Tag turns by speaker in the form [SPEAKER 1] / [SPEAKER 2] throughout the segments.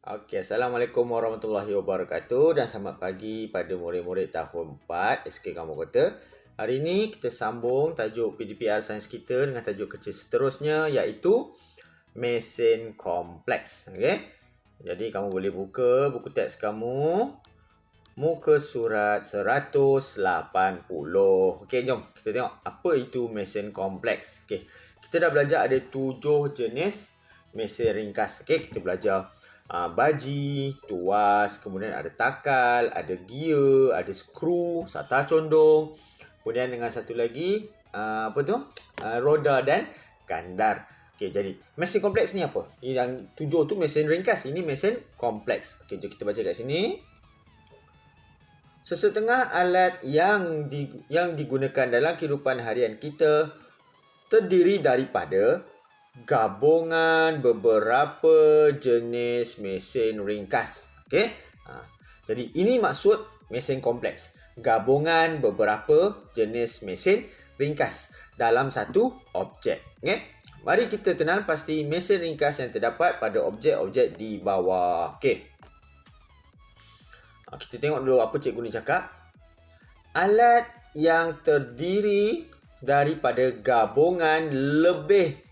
[SPEAKER 1] Assalamualaikum warahmatullahi wabarakatuh dan selamat pagi pada murid-murid tahun 4 SK Kampung Kota. Hari ini kita sambung tajuk PDPR Sains kita dengan tajuk kecil seterusnya iaitu mesin kompleks. Okey. Jadi kamu boleh buka buku teks kamu muka surat 180. Okey, jom kita tengok apa itu mesin kompleks. Okey. Kita dah belajar ada 7 jenis mesin ringkas. Okey, kita belajar baji, tuas, kemudian ada takal, ada gear, ada skru, sata condong. Kemudian dengan satu lagi roda dan gandar. Okey, jadi mesin kompleks ni apa? Yang 7 tu mesin ringkas, ini mesin kompleks. Okey, jom kita baca kat sini. Sesetengah alat yang digunakan dalam kehidupan harian kita terdiri daripada gabungan beberapa jenis mesin ringkas. Okey. Jadi ini maksud mesin kompleks. Gabungan beberapa jenis mesin ringkas dalam satu objek. Okey. Mari kita kenal pasti mesin ringkas yang terdapat pada objek-objek di bawah. Okey. Kita tengok dulu apa cikgu ni cakap. Alat yang terdiri daripada gabungan lebih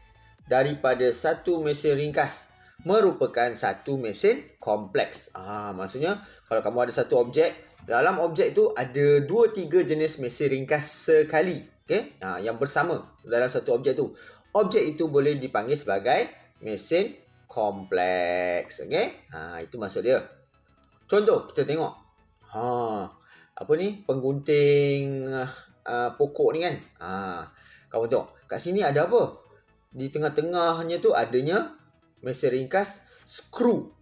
[SPEAKER 1] daripada satu mesin ringkas merupakan satu mesin kompleks. Maksudnya kalau kamu ada satu objek, dalam objek tu ada 2-3 jenis mesin ringkas sekali. Okey? Yang bersama dalam satu objek tu. Objek itu boleh dipanggil sebagai mesin kompleks. Okey? Itu maksud dia. Contoh kita tengok. Apa ni? Penggunting pokok ni kan. Kamu tengok kat sini ada apa? Di tengah-tengahnya tu adanya mesin ringkas skru.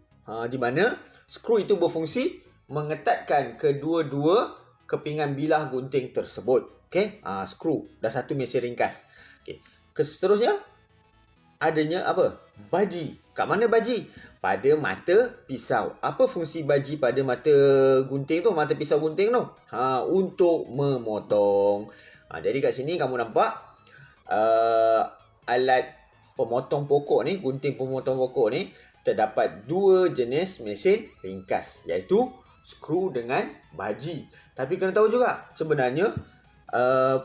[SPEAKER 1] Di mana skru itu berfungsi mengetatkan kedua-dua kepingan bilah gunting tersebut. Okey, skru dah satu mesin ringkas. Okey. Seterusnya adanya apa? Baji. Kat mana baji? Pada mata pisau. Apa fungsi baji pada mata gunting tu? Mata pisau gunting tu? Untuk memotong. Jadi kat sini kamu nampak alat pemotong pokok ni, gunting pemotong pokok ni terdapat 2 jenis mesin ringkas iaitu skru dengan baji. Tapi kena tahu juga sebenarnya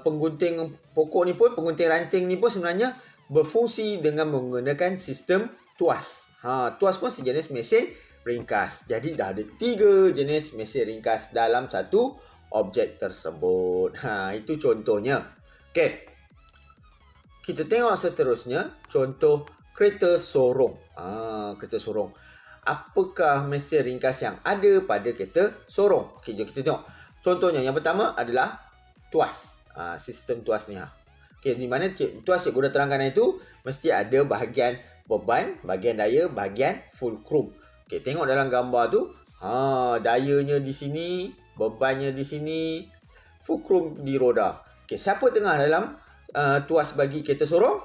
[SPEAKER 1] penggunting pokok ni pun, penggunting ranting ni pun sebenarnya berfungsi dengan menggunakan sistem tuas. Tuas pun sejenis mesin ringkas. Jadi dah ada 3 jenis mesin ringkas dalam satu objek tersebut. Itu contohnya. Okey. Kita tengok seterusnya contoh kereta sorong. Kereta sorong. Apakah mesin ringkas yang ada pada kereta sorong? Okey, jom kita tengok. Contohnya yang pertama adalah tuas. Sistem tuas ni. Okey, di mana tuas cikgu dah terangkan itu mesti ada bahagian beban, bahagian daya, bahagian fulcrum. Okey, tengok dalam gambar tu. Dayanya di sini, bebannya di sini, fulcrum di roda. Okey, siapa tengah dalam tuas bagi kereta sorong?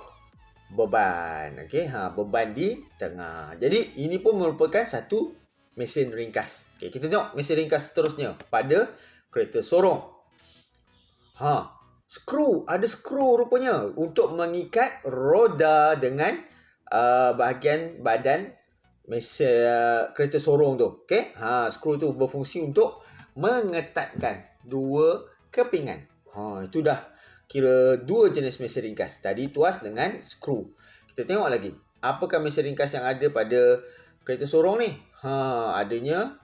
[SPEAKER 1] Beban. Okey, beban di tengah. Jadi ini pun merupakan satu mesin ringkas. Okey, kita tengok mesin ringkas seterusnya pada kereta sorong. Skru, ada skru rupanya untuk mengikat roda dengan bahagian badan mesin kereta sorong tu. Okey, skru tu berfungsi untuk mengetatkan dua kepingan. Itu dah kira 2 jenis mesin ringkas. Tadi tuas dengan skru. Kita tengok lagi. Apakah mesin ringkas yang ada pada kereta sorong ni? Adanya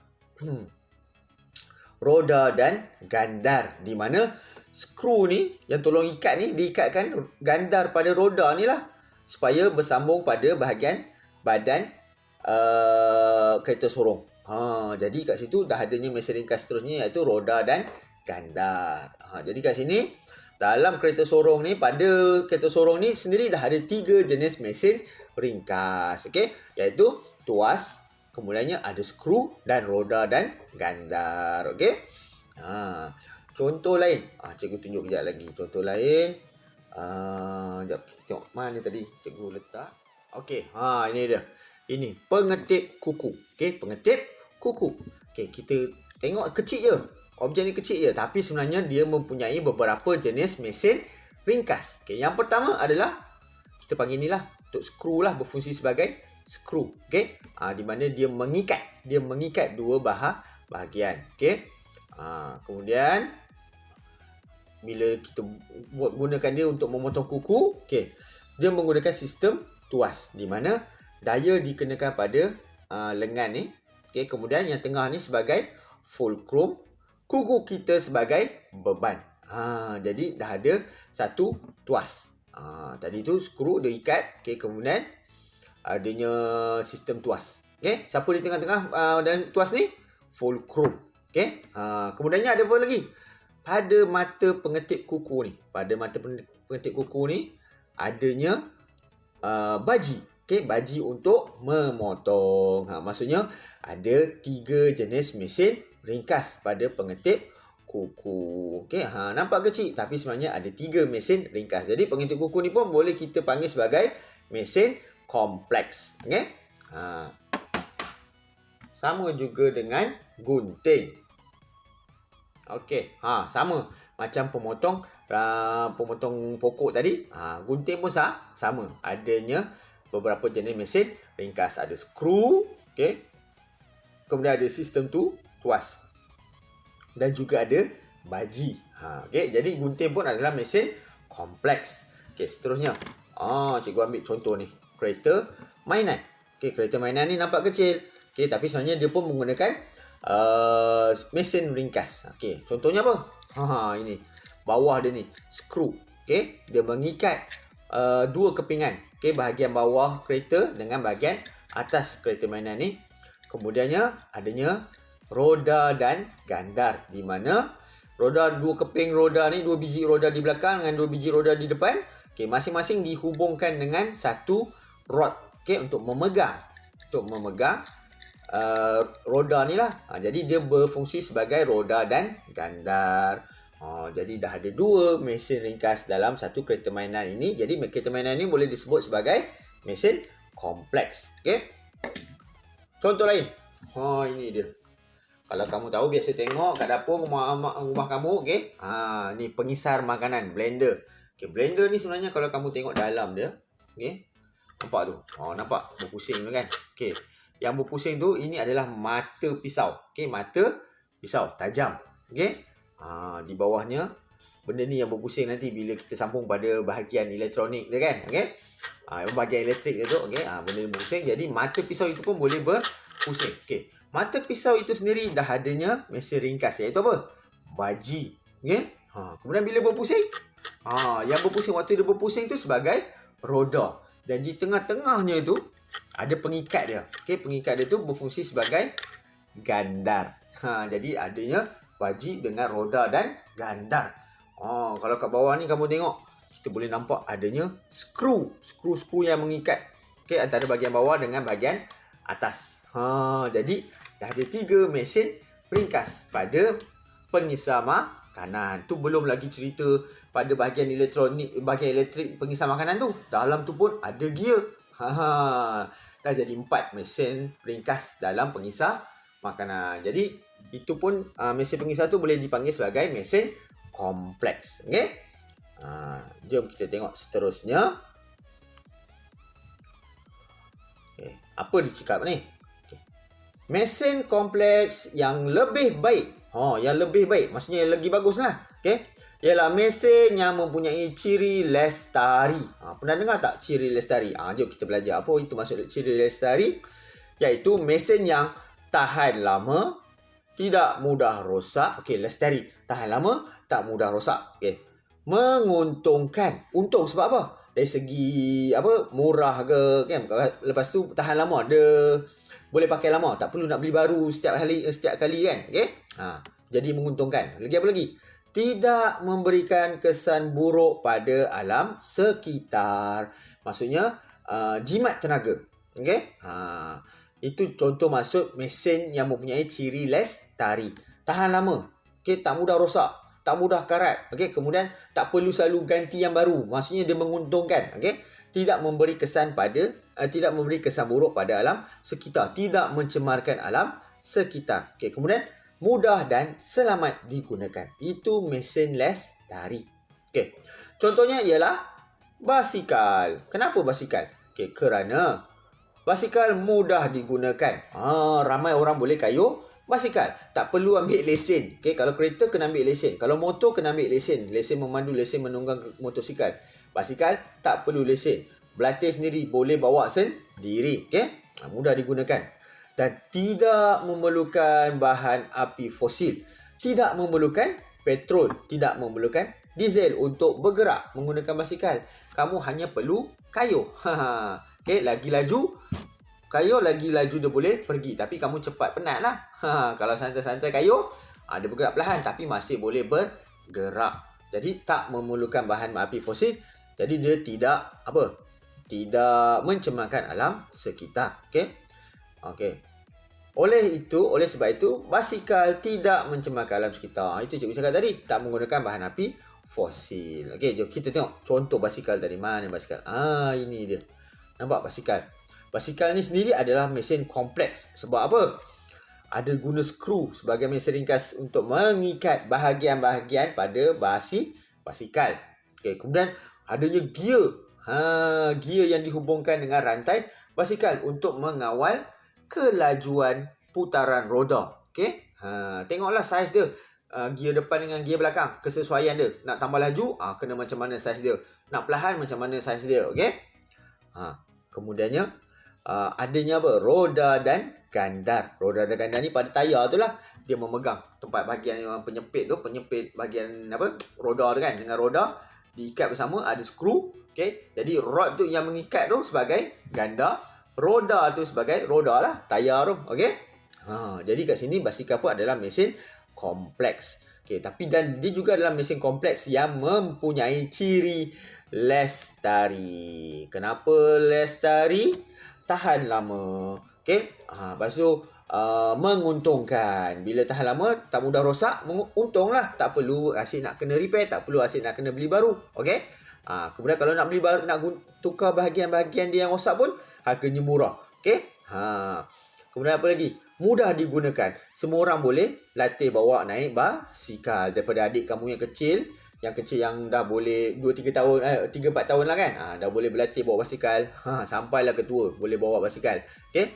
[SPEAKER 1] roda dan gandar. Di mana skru ni yang tolong ikat ni diikatkan gandar pada roda ni lah. Supaya bersambung pada bahagian badan kereta sorong. Jadi kat situ dah adanya mesin ringkas seterusnya iaitu roda dan gandar. Jadi kat sini dalam kereta sorong ni, pada kereta sorong ni sendiri dah ada 3 jenis mesin ringkas. Okey, iaitu tuas, kemudiannya ada skru dan roda dan gandar. Okey. Contoh lain. Cikgu tunjuk kejap lagi. Contoh lain. Sekejap kita tengok mana tadi cikgu letak. Okey, ini dia. Ini pengetip kuku. Okey, pengetip kuku. Okey, kita tengok kecil je. Objek ni kecil je, tapi sebenarnya dia mempunyai beberapa jenis mesin ringkas. Okey, yang pertama adalah kita panggil ni lah untuk skru lah, berfungsi sebagai screw. Okey. Di mana dia mengikat dua bahagian. Okey. Kemudian bila kita gunakan dia untuk memotong kuku, okey, dia menggunakan sistem tuas di mana daya dikenakan pada lengan ni. Okey, kemudian yang tengah ni sebagai fulcrum, kuku kita sebagai beban. Jadi dah ada satu tuas. Tadi tu skru dia ikat, okey, kemudian adanya sistem tuas. Okey, siapa di tengah-tengah dalam tuas ni? Fulcrum. Okey. Kemudiannya ada apa lagi? Pada mata pengetip kuku ni. Pada mata pengetip kuku ni adanya baji. Okey, baji untuk memotong. Maksudnya ada 3 jenis mesin ringkas pada pengetip kuku. Okey, nampak kecil tapi sebenarnya ada 3 mesin ringkas. Jadi pengetip kuku ni pun boleh kita panggil sebagai mesin kompleks. Okey. Sama juga dengan gunting. Okey, sama macam pemotong pokok tadi. Gunting pun sama. Adanya beberapa jenis mesin ringkas. Ada skru, okey. Kemudian ada sistem tuas. Dan juga ada baji. Okey, jadi gunting pun adalah mesin kompleks. Okey, seterusnya. Cikgu ambil contoh ni. Kereta mainan. Okey, kereta mainan ni nampak kecil. Okey, tapi sebenarnya dia pun menggunakan mesin ringkas. Okey, contohnya apa? Ini. Bawah dia ni skru. Okey, dia mengikat dua kepingan. Okey, bahagian bawah kereta dengan bahagian atas kereta mainan ni. Kemudiannya adanya roda dan gandar di mana dua keping roda ni, 2 biji roda di belakang dengan 2 biji roda di depan. Okey, masing-masing dihubungkan dengan satu rod. Okey, untuk memegang roda ni lah. Jadi dia berfungsi sebagai roda dan gandar. Jadi dah ada 2 mesin ringkas dalam satu kereta mainan ini. Jadi kereta mainan ini boleh disebut sebagai mesin kompleks. Okey. Contoh lain. Ini dia. Kalau kamu tahu, biasa tengok kat dapur rumah kamu, okey. Ni pengisar makanan, blender. Okey, blender ni sebenarnya kalau kamu tengok dalam dia, okey. Nampak tu? Nampak berpusing tu kan? Okey. Yang berpusing tu, ini adalah mata pisau. Okey, mata pisau tajam. Okey. Di bawahnya benda ni yang berpusing nanti bila kita sambung pada bahagian elektronik dia kan. Okey. Bahagian elektrik dia tu, okey. Benda ni berpusing. Jadi mata pisau itu pun boleh berpusing. Okey. Mata pisau itu sendiri dah adanya mesin ringkas, iaitu apa? Baji. Okey. Kemudian bila berpusing, yang berpusing waktu dia berpusing tu sebagai roda. Dan di tengah-tengahnya itu ada pengikat dia. Okey, pengikat dia tu berfungsi sebagai gandar. Jadi adanya baji dengan roda dan gandar. Kalau kat bawah ni kamu tengok, kita boleh nampak adanya skru yang mengikat, okey, antara bahagian bawah dengan bahagian atas. Jadi dah ada 3 mesin ringkas pada pengisar makanan. Tu belum lagi cerita pada bahagian elektronik, bahagian elektrik pengisar makanan tu. Dalam tu pun ada gear. Dah jadi 4 mesin ringkas dalam pengisar makanan. Jadi itu pun mesin pengisar tu boleh dipanggil sebagai mesin kompleks. Okey. Jom kita tengok seterusnya. Okay. Apa dicakap ni? Okay. Mesin kompleks yang lebih baik. Yang lebih baik. Maksudnya yang lagi bagus lah. Okay. Ialah mesin yang mempunyai ciri lestari. Pernah dengar tak ciri lestari? Jom kita belajar apa itu maksud ciri lestari. Iaitu mesin yang tahan lama, tidak mudah rosak. Okey, lestari. Tahan lama, tak mudah rosak. Okey. Menguntungkan. Untung sebab apa? Dari segi murah ke kan. Lepas tu tahan lama, dia boleh pakai lama, tak perlu nak beli baru setiap kali kan. Okey. Jadi menguntungkan. Lagi apa lagi? Tidak memberikan kesan buruk pada alam sekitar. Maksudnya jimat tenaga. Okey. Itu contoh maksud mesin yang mempunyai ciri lestari. Tahan lama. Okey, tak mudah rosak, tak mudah karat. Okey, kemudian tak perlu selalu ganti yang baru. Maksudnya dia menguntungkan. Okey, tidak memberi kesan buruk pada alam sekitar, tidak mencemarkan alam sekitar. Okey, kemudian mudah dan selamat digunakan. Itu mesin lestari. Okey. Contohnya ialah basikal. Kenapa basikal? Okey, kerana Basikal mudah digunakan. Ramai orang boleh kayuh basikal. Tak perlu ambil lesen. Okay, kalau kereta kena ambil lesen. Kalau motor kena ambil lesen. Lesen memandu, lesen menunggang motosikal. Basikal tak perlu lesen. Berlatih sendiri, boleh bawa sendiri. Okay? Mudah digunakan. Dan tidak memerlukan bahan api fosil. Tidak memerlukan petrol. Tidak memerlukan diesel untuk bergerak menggunakan basikal. Kamu hanya perlu kayuh. Okay, lagi laju, kayuh lagi laju dia boleh pergi. Tapi kamu cepat penat lah. Kalau santai-santai kayuh, dia bergerak perlahan tapi masih boleh bergerak. Jadi tak memerlukan bahan api fosil. Jadi dia tidak mencemarkan alam sekitar. Okey. Oleh sebab itu, basikal tidak mencemarkan alam sekitar. Itu cikgu cakap tadi, tak menggunakan bahan api fosil. Okey, jom kita tengok contoh basikal tadi. Mana basikal? Ini dia. Nampak basikal? Basikal ni sendiri adalah mesin kompleks. Sebab apa? Ada guna skru sebagai mesin ringkas untuk mengikat bahagian-bahagian pada basikal. Okey, kemudian adanya gear. Gear yang dihubungkan dengan rantai basikal untuk mengawal kelajuan putaran roda. Okey? Tengoklah saiz dia. Gear depan dengan gear belakang, kesesuaian dia. Nak tambah laju, kena macam mana saiz dia. Nak perlahan macam mana saiz dia. Okey? Kemudiannya adanya roda dan gandar. Roda dan gandar ni pada tayar tu lah. Dia memegang tempat bahagian yang penyepit bahagian roda tu kan. Dengan roda diikat bersama, ada skru. Okey? Jadi rod tu yang mengikat tu sebagai gandar. Roda tu sebagai roda lah, tayar tu. Okey? Jadi kat sini basikal pun adalah mesin kompleks. Okey, tapi dan dia juga adalah mesin kompleks yang mempunyai ciri lestari. Kenapa lestari? Tahan lama. Okey? Lepas tu menguntungkan. Bila tahan lama, tak mudah rosak, untunglah. Tak perlu asyik nak kena repair, tak perlu asyik nak kena beli baru. Okey? Kemudian kalau nak beli baru, nak tukar bahagian-bahagian dia yang rosak pun harganya murah. Okey? Kemudian apa lagi? Mudah digunakan. Semua orang boleh latih bawa naik basikal. Daripada adik kamu yang kecil yang dah boleh 2-3 tahun 3-4 tahun lah kan. Dah boleh berlatih bawa basikal. Sampailah ke tua boleh bawa basikal. Okey?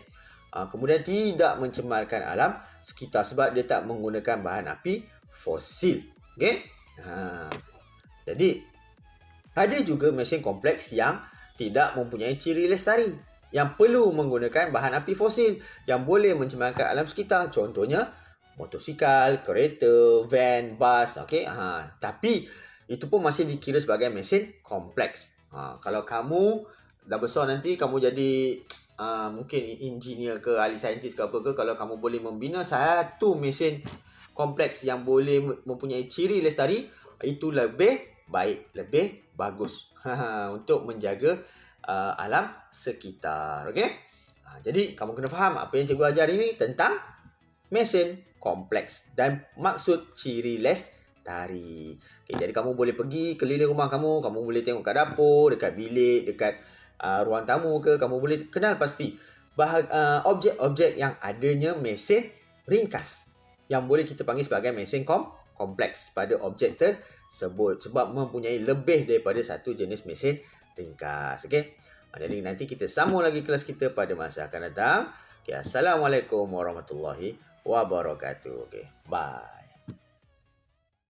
[SPEAKER 1] Kemudian tidak mencemarkan alam sekitar sebab dia tak menggunakan bahan api fosil. Okey? Jadi ada juga mesin kompleks yang tidak mempunyai ciri lestari, yang perlu menggunakan bahan api fosil yang boleh mencemarkan alam sekitar. Contohnya motosikal, kereta, van, bas. Okey, tapi itu pun masih dikira sebagai mesin kompleks. Kalau kamu dah besar nanti, kamu jadi mungkin engineer ke, ahli saintis ke apa ke, kalau kamu boleh membina satu mesin kompleks yang boleh mempunyai ciri lestari, itu lebih baik, lebih bagus untuk menjaga alam sekitar. Okey? Jadi kamu kena faham apa yang cikgu ajar ini tentang mesin kompleks dan maksud ciri lestari. Okay, jadi kamu boleh pergi keliling rumah kamu boleh tengok kat dapur, dekat bilik, dekat ruang tamu ke, kamu boleh kenal pasti objek-objek yang adanya mesin ringkas yang boleh kita panggil sebagai mesin kompleks pada objek tersebut sebab mempunyai lebih daripada satu jenis mesin ringkas. Okey. Jadi nanti kita sambung lagi kelas kita pada masa akan datang. Okay, Assalamualaikum warahmatullahi wabarakatuh. Okey. Bye.